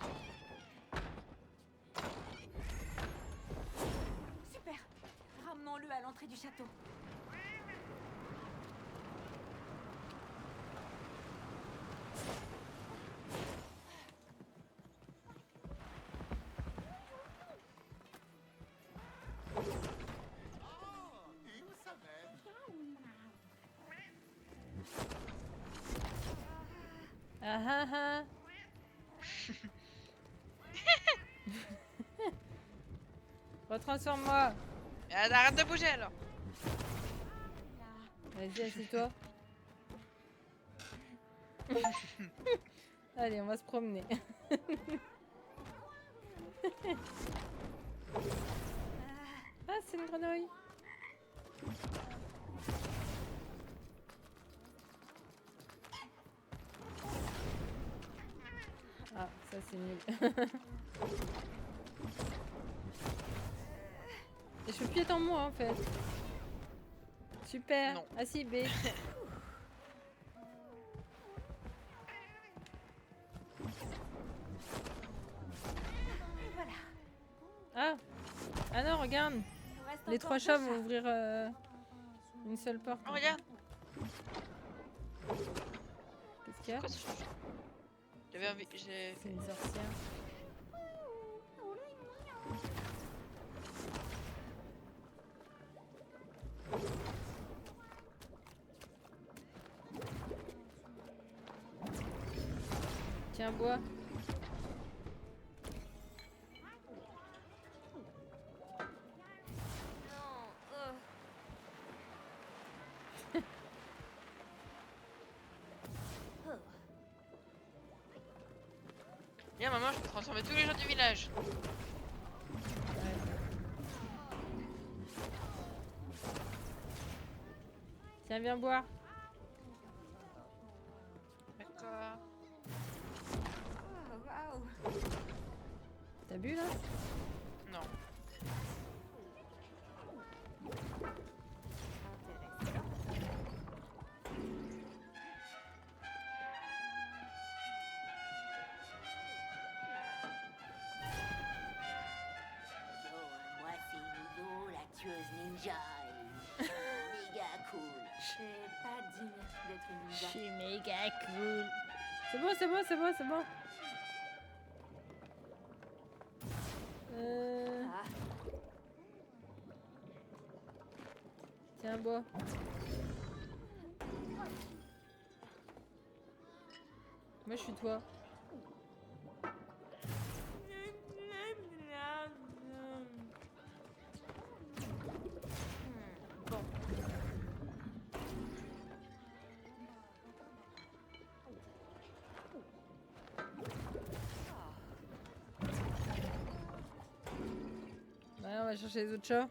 Super. Ramenons-le à l'entrée du château. Oh, et où ça mène? Ah ah ah. Retransforme-moi. Arrête de bouger alors. Vas-y, assieds-toi. Allez, on va se promener. Ah, c'est une grenouille. Ah, ça c'est nul. Et je peux plus être en moi en fait. Super. Non. Ah si, B. Voilà. Ah. Ah non, regarde. Il reste Les encore 3 deux chats vont ouvrir une seule porte. Oh, regarde. Qu'est-ce qu'il y a? Quoi, ce chou? J'avais envie. J'ai. C'est une sorcière. Tiens, bois. Non. Viens, maman, je peux transformer tous les gens du village. Tiens, viens boire. D'accord. Oh, waouh. T'as bu là? Non. Intéressant. Moi c'est Ludo, la tueuse ninja. Et méga cool. C'est pas digne d'être une ninja. suis méga cool. C'est bon, c'est bon, c'est bon, c'est bon. Ah, Tiens, bois. Moi, je suis toi. Bon. Ouais, on va chercher les autres chats.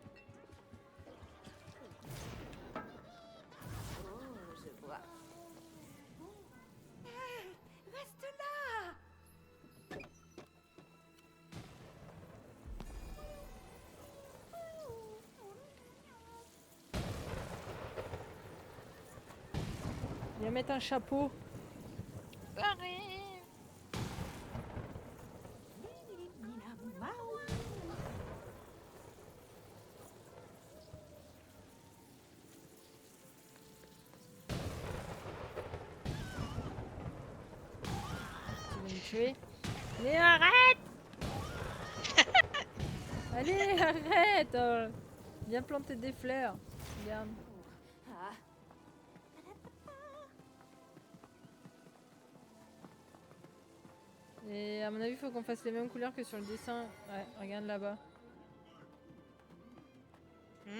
oh, je vois. Hé, reste là. Viens mettre un chapeau. J'arrive. Tu veux me tuer? Mais arrête! Allez, arrête! Viens planter des fleurs. Regarde. Ah, Et à mon avis, il faut qu'on fasse les mêmes couleurs que sur le dessin. Ouais, regarde là-bas. Mmh.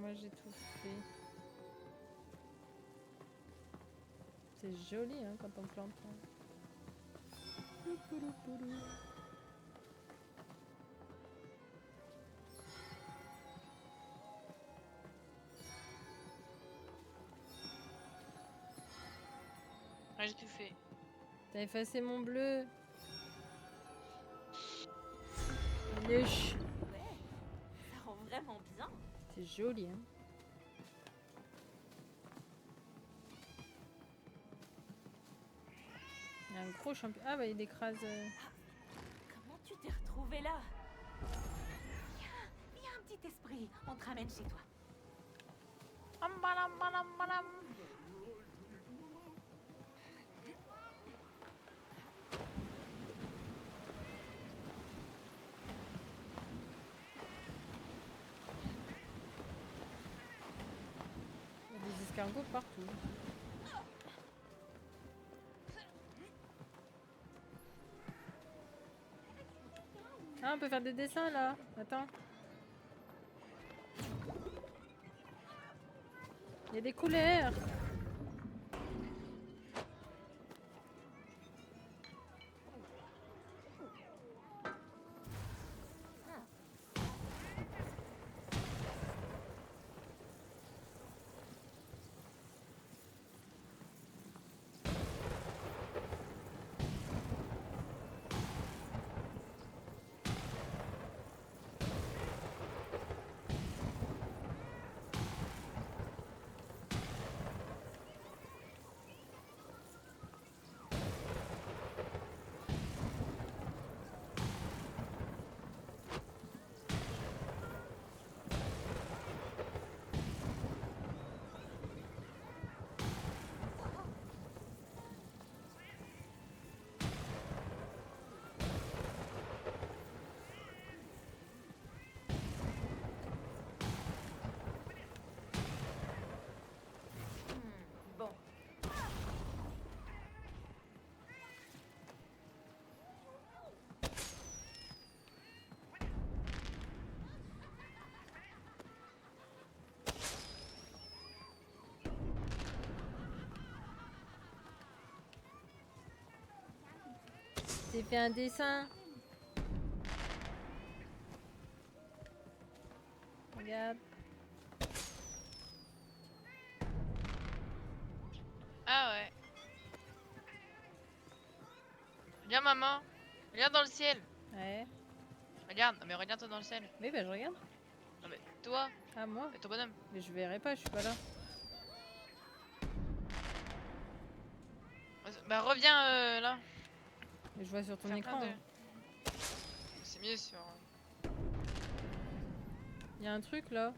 Moi, j'ai tout fait. C'est joli hein, quand on plante. Ouais, j'ai tout fait. T'as effacé mon bleu. Lèche. ouais. Ça rend vraiment bien. C'est joli hein. Il y a un gros champignon. Ah bah il écrase. Comment tu t'es retrouvé là? Viens, un petit esprit. On te ramène chez toi. Balam, balam, balam. Il y a des escargots partout. Ah, on peut faire des dessins là. Attends. Il y a des couleurs. Bon. J'ai fait un dessin. Regarde. Ah ouais. Regarde maman. Regarde dans le ciel. Ouais. Regarde, non mais regarde toi dans le ciel. Oui, bah je regarde. Non mais toi, Ah, moi. et ton bonhomme. Mais je verrai pas, je suis pas là. Bah reviens là. Mais je vois sur ton Faire écran. plein de- C'est mieux sur... Il y a un truc là.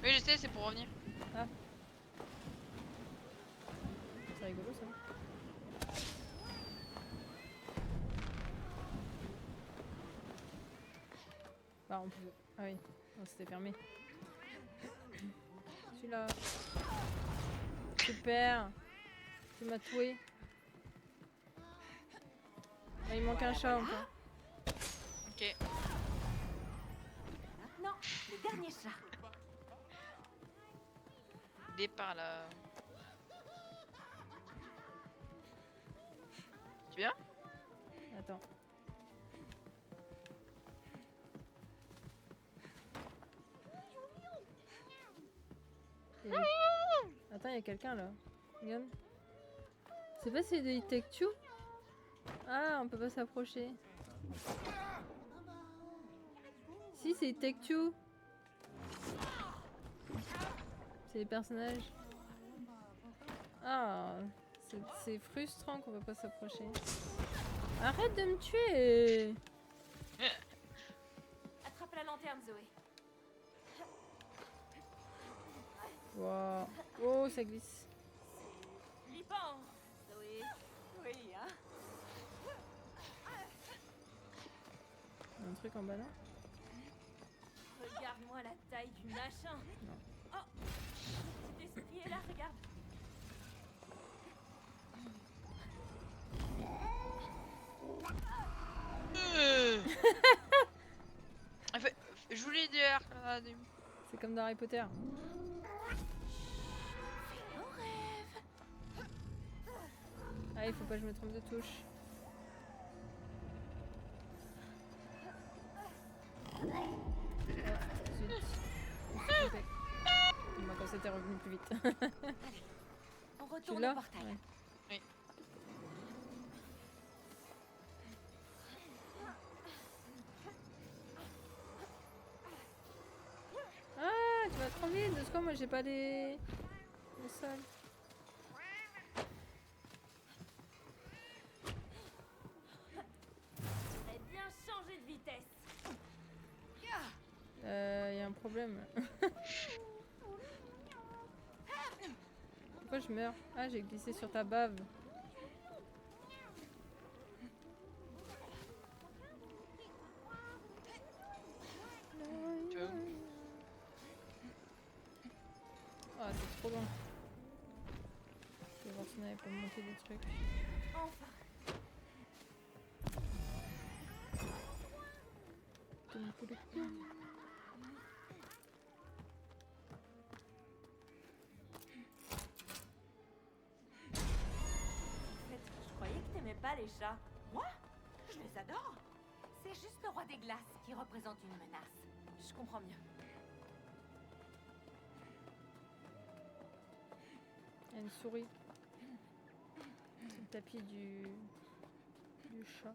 Oui je sais, c'est pour revenir. C'est rigolo ça. Bah on peut... Ah oui, non c'était fermé. Celui-là. Super. Tu m'as tué. Ah, il manque un chat encore. Ok. Maintenant, le dernier chat. Départ là. Tu viens? Attends. Attends, il y a quelqu'un là. Regarde. C'est pas si c'est des Take Two. Ah, on peut pas s'approcher. Si, c'est Take Two. C'est les personnages. Ah, c'est frustrant qu'on peut pas s'approcher. Arrête de me tuer. Attrape la lanterne, Zoé. Wow. Oh, ça glisse. Flippant, Zoé. Oui, hein. Il y a un truc en bas là. Regarde-moi la taille du machin. Non. Oh, cet esprit est là, regarde. Je voulais dire... C'est comme dans Harry Potter. Ah, il faut pas que je me trompe de touche. Ah, zut. Je me suis trompée. Bon, comme ça, t'es revenu plus vite. On Tu retourne l'as? au portail. Ouais. Oui. Ah, tu vas trop vite. De ce coup, moi, j'ai pas les... le sol. Elle a bien changé de vitesse. Y a un problème. Pourquoi je meurs? Ah, j'ai glissé sur ta bave. Tu vas où? Ah, c'est trop loin. Je vais voir si on avait pas monté des trucs. Enfin. Toum, En fait, je croyais que t'aimais pas les chats. Moi? Je les adore. C'est juste le roi des glaces qui représente une menace. Je comprends mieux. Il y a une souris. C'est le tapis du chat.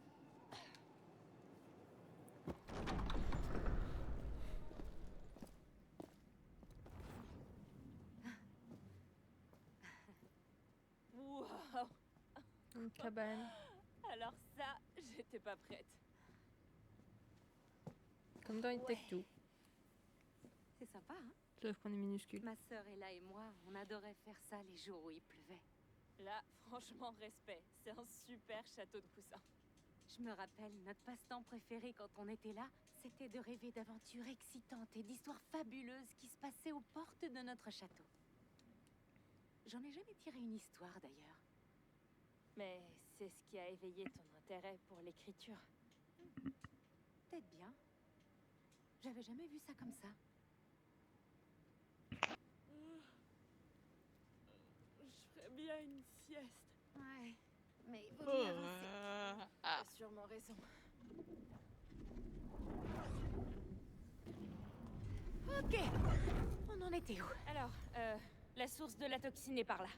Wow. Une cabane. Alors ça, j'étais pas prête. Comme dans It Take Two. C'est sympa, hein? Sauf qu'on est minuscule. Ma sœur Ella et moi, on adorait faire ça les jours où il pleuvait. Là, franchement, respect. C'est un super château de coussins. Je me rappelle, notre passe-temps préféré quand on était là, c'était de rêver d'aventures excitantes et d'histoires fabuleuses qui se passaient aux portes de notre château. J'en ai jamais tiré une histoire d'ailleurs. Mais c'est ce qui a éveillé ton intérêt pour l'écriture. Peut-être bien. J'avais jamais vu ça comme ça. Je ferais bien une sieste. Ouais, mais il vaut Oh, mieux avancer. ah. T'as sûrement raison. Ok, on en était où? Alors, la source de la toxine est par là.